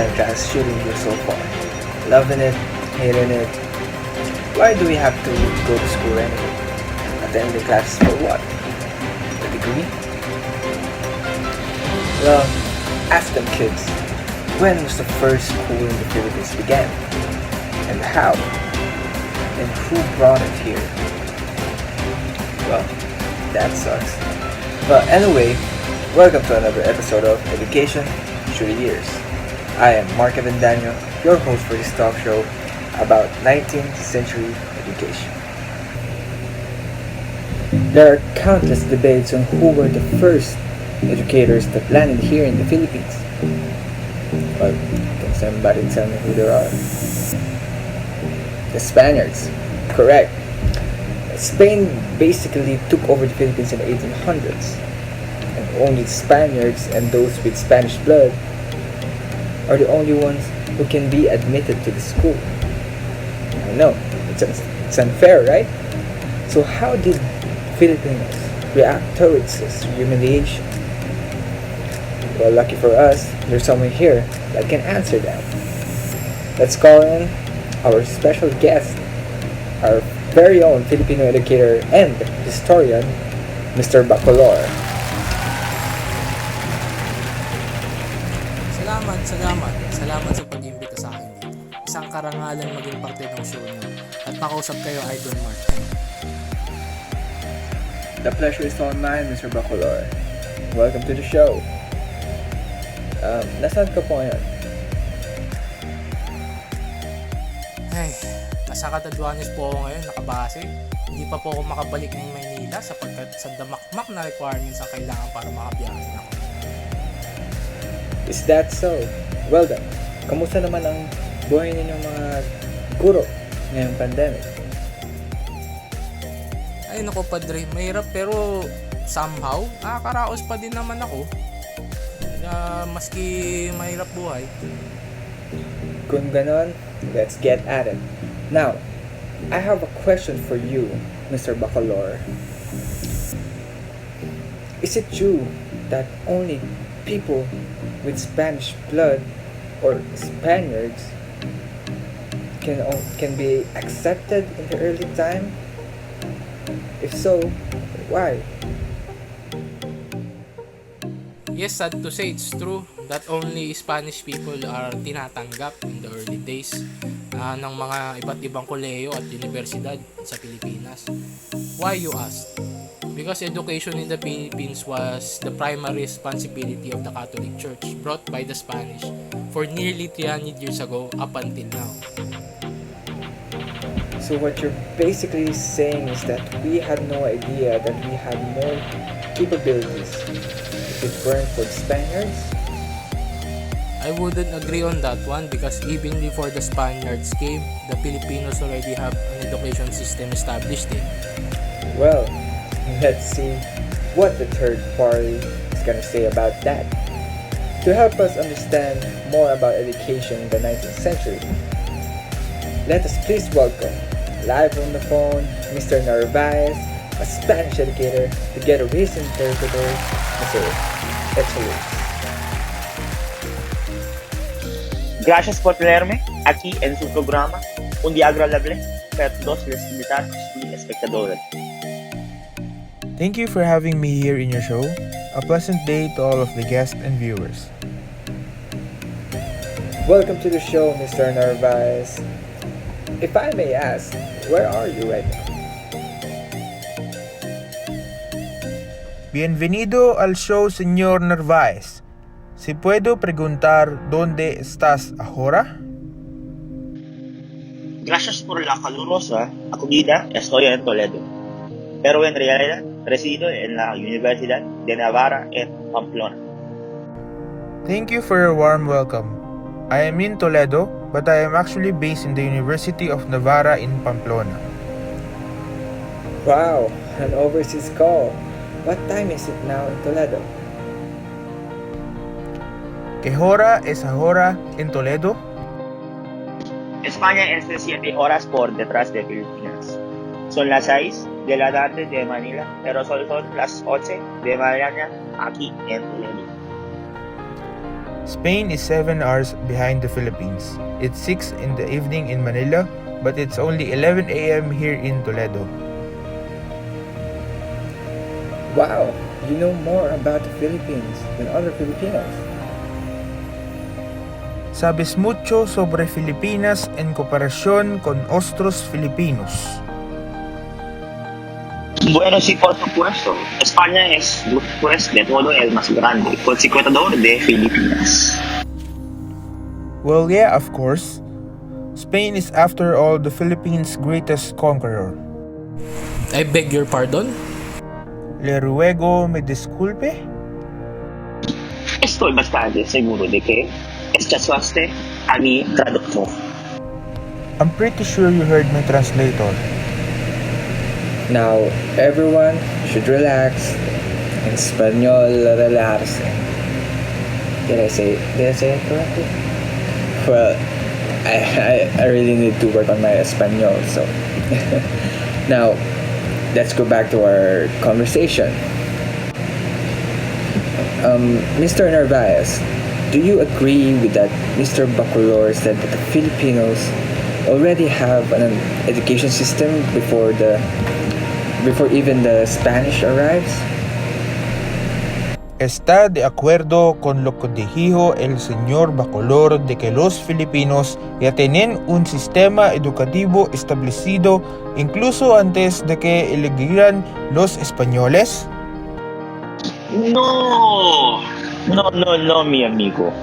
online class shooting you so far? Loving it? Hating it? Why do we have to go to school anyway? Attend the classes for what? The degree? Well, ask them kids. When was the first school in the Philippines began? And how? And who brought it here? Well, that sucks. But anyway, welcome to another episode of Education Through the Years. I am Mark Avendaño, your host for this talk show about 19th century education. There are countless debates on who were the first educators that landed here in the Philippines. Well, can somebody tell me who there are? The Spaniards. Correct. Spain basically took over the Philippines in the 1800s. And only the Spaniards and those with Spanish blood are the only ones who can be admitted to the school. I know, it's unfair, right? So how did Filipinos react towards this humiliation? Well, lucky for us, there's someone here that can answer that. Let's call in our special guest, our very own Filipino educator and historian, Mr. Bacolor. Salamat sa pag-imbita sa akin dito. Isang karangalan maging parte ng show niyo at makausap kayo, Idol Mark. The pleasure is all mine, Mr. Bacolor. Welcome to the show. Nasaan ka po ngayon? Ay, nasa Catanduanes po ako ngayon, nakabase. Hindi pa po ako makabalik ng Maynila sapagkat sa damakmak na requirements ang kailangan para makabiyahe ako. Is that so? Well done. Kamusta naman ang buhay ninyong mga guro ngayong pandemic? Ay naku padre, mahirap pero somehow nakakaraos pa din naman ako. Maski mahirap buhay. Kung ganon, let's get at it. Now, I have a question for you, Mr. Bacolor. Is it true that only people with Spanish blood or Spaniards can be accepted in the early time? If so, why? Yes, sad to say, it's true that only Spanish people are tinatanggap in the early days ng mga iba't ibang kolehiyo at universidad sa Pilipinas. Why, you ask? Because education in the Philippines was the primary responsibility of the Catholic Church brought by the Spanish for nearly 300 years ago up until now. So what you're basically saying is that we had no idea that we had more capabilities if it weren't for the Spaniards? I wouldn't agree on that one because even before the Spaniards came, the Filipinos already have an education system established in. Well, let's see what the third party is gonna say about that. To help us understand more about education in the 19th century, let us please welcome, live on the phone, Mr. Narvaez, a Spanish educator, together with his interpreter, Mr. Echeliz. Gracias por tenerme aquí en su programa, un día agradable para todos los invitados y espectadores. Thank you for having me here in your show. A pleasant day to all of the guests and viewers. Welcome to the show, Mr. Narvaez. If I may ask, where are you right now? Bienvenido al show, Señor Narvaez. Si puedo preguntar dónde estás ahora? Gracias por la calurosa acogida, estoy en Toledo, pero en realidad resido en la Universidad de Navarra en Pamplona. Thank you for your warm welcome. I am in Toledo, but I am actually based in the University of Navarra in Pamplona. Wow, an overseas call. What time is it now in Toledo? ¿Qué hora es ahora en Toledo? España es de 7 horas por detrás de Filipinas. Son las 6 de la tarde de Manila, pero solo son las 8 de mañana aquí en Toledo. Spain is 7 hours behind the Philippines. It's 6 in the evening in Manila, but it's only 11 a.m. here in Toledo. Wow, you know more about the Philippines than other Filipinos. Sabes mucho sobre Filipinas en comparación con otros Filipinos. Bueno, sí, por supuesto. España es, después de todo, el más grande, conquistador de Filipinas. Well, yeah, of course. Spain is, after all, the Philippines' greatest conqueror. I beg your pardon? Le ruego me disculpe? Estoy bastante seguro de que escuchaste a mi traductor. I'm pretty sure you heard my translator. Now, everyone should relax. In Espanol, relajarse. Did I say it correctly? Well, I really need to work on my Espanol, so. Now, let's go back to our conversation. Mr. Narvaez, do you agree with that Mr. Bacolor said that the Filipinos already have an education system before even the Spanish arrives? Está de acuerdo con lo que dijo el señor Bacolor de que los filipinos ya tienen un sistema educativo establecido incluso antes de que llegaran los españoles? No, mi amigo.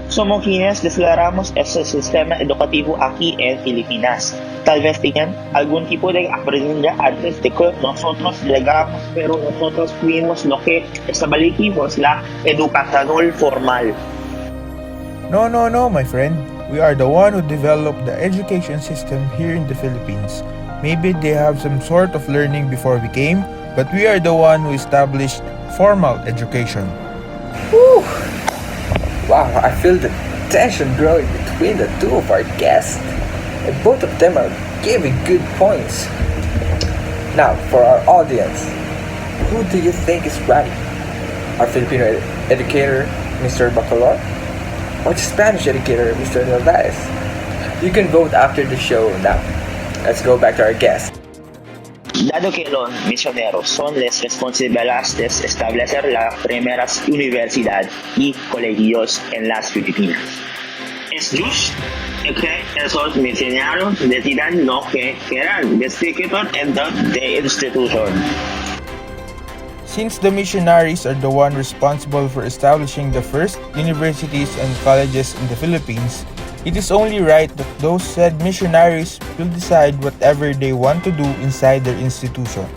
Somos quienes declaramos ese sistema educativo aquí en Filipinas. Tal vez tengan algún tipo de aprendizaje antes de que nosotros llegamos, pero nosotros fuimos lo que establecimos la educación formal. No, my friend. We are the one who developed the education system here in the Philippines. Maybe they have some sort of learning before we came, but we are the one who established formal education. Whew. Wow, I feel the tension growing between the two of our guests. And both of them are giving good points. Now, for our audience, who do you think is right? Our Filipino educator, Mr. Bacolor? Or the Spanish educator, Mr. Narvaez? You can vote after the show now. Let's go back to our guest. Dado que los misioneros son los responsables de establecer las primeras universidades y colegios en las Filipinas, es justo que esos misioneros decidan lo que quieran describir en the institution. Since the missionaries are the one responsible for establishing the first universities and colleges in the Philippines, it is only right that those said missionaries will decide whatever they want to do inside their institution.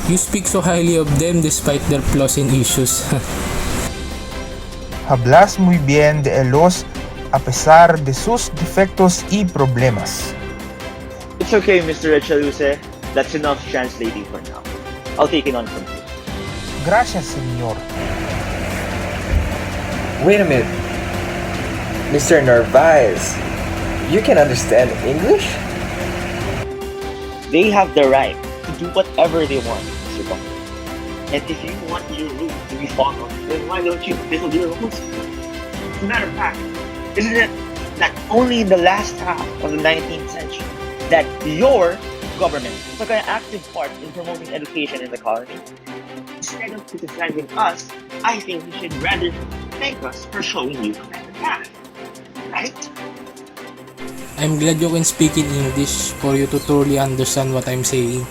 You speak so highly of them despite their flaws and issues. Hablas muy bien de ellos a pesar de sus defectos y problemas. It's okay, Mr. Echaluce. That's enough translating for now. I'll take it on from here. Gracias, señor. Wait a minute. Mr. Narvaez, you can understand English? They have the right to do whatever they want, Mr. Bong. And if you want your rules to be followed, then why don't you follow your rules? As a matter of fact, isn't it that only in the last half of the 19th century that your government took an active part in promoting education in the colony? Instead of criticizing us, I think you should rather thank us for showing you a better path. Right? I'm glad you can speak in English for you to truly understand what I'm saying.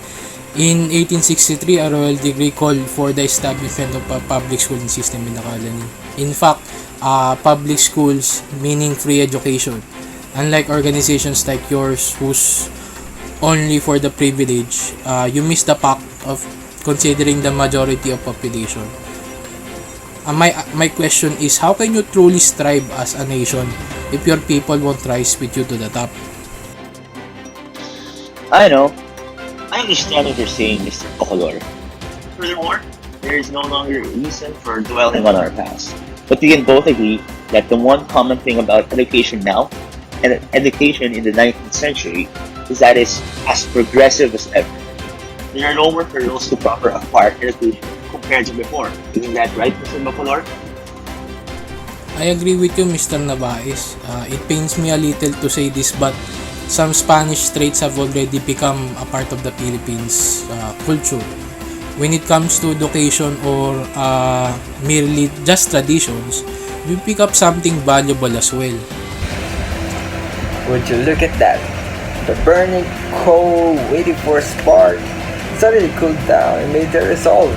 In 1863, a royal decree called for the establishment of a public schooling system in the colony. In fact, public schools meaning free education. Unlike organizations like yours who's only for the privilege, you miss the fact of considering the majority of population. My question is, how can you truly strive as a nation if your people won't rise with you to the top? I know. I understand what you're saying, Mr. Bacolor. Furthermore, there is no longer a reason for dwelling on our past. But we can both agree that the one common thing about education now, and education in the 19th century, is that it's as progressive as ever. There are no more hurdles to proper acquire education compared to before. Isn't that right, Mr. Bacolor? I agree with you, Mr. Navais. It pains me a little to say this, but some Spanish traits have already become a part of the Philippines culture. When it comes to education or merely just traditions, we pick up something valuable as well. Would you look at that? The burning coal waiting for a spark suddenly cooled down and made their resolve.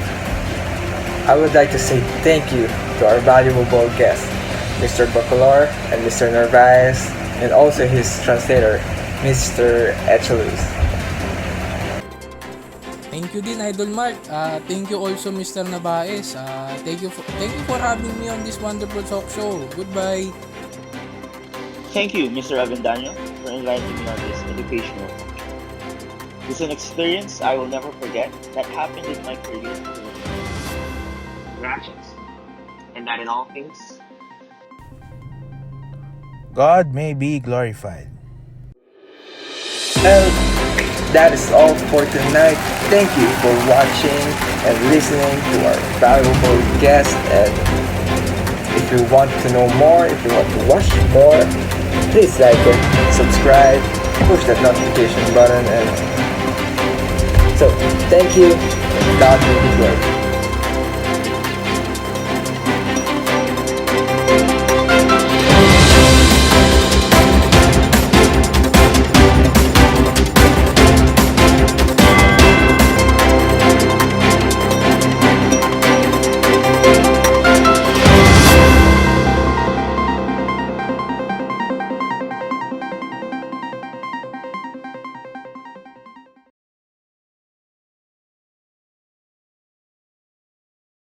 I would like to say thank you to our valuable guests, Mr. Bacalar and Mr. Narvaez, and also his translator, Mr. Echeluz. Thank you din, Idol Mark. Thank you also, Mr. Navaez. Thank you for having me on this wonderful talk show. Goodbye. Thank you, Mr. Avendaño, for inviting me on this educational talk. It's an experience I will never forget that happened in my career. Congratulations. And that in all things, God may be glorified. And that is all for tonight. Thank you for watching and listening to our valuable guest. And if you want to know more, if you want to watch more, please like it, subscribe, push that notification button, and so thank you, and God will be glory.